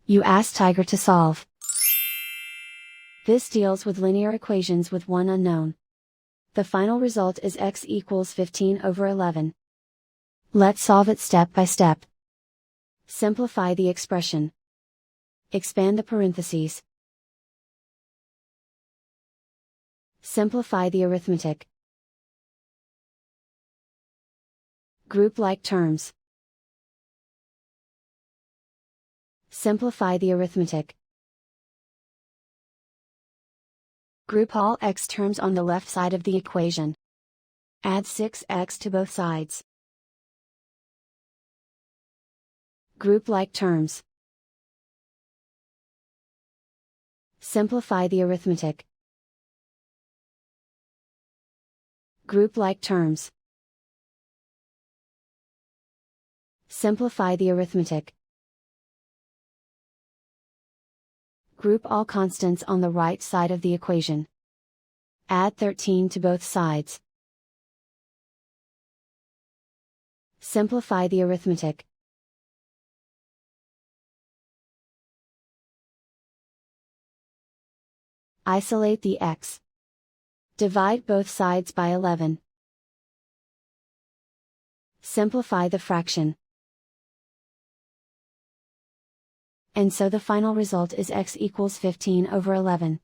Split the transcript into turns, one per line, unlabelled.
You ask Tiger to solve. This deals with linear equations with one unknown. The final result is x equals 15/11. Let's solve it step by step. Simplify the expression. Expand the parentheses. Simplify the arithmetic. Group like terms. Simplify the arithmetic. Group all x terms on the left side of the equation. Add 6x to both sides. Group like terms. Simplify the arithmetic. Group like terms. Simplify the arithmetic. Group all constants on the right side of the equation. Add 13 to both sides. Simplify the arithmetic. Isolate the x. Divide both sides by 11. Simplify the fraction. And so the final result is x equals 15/11.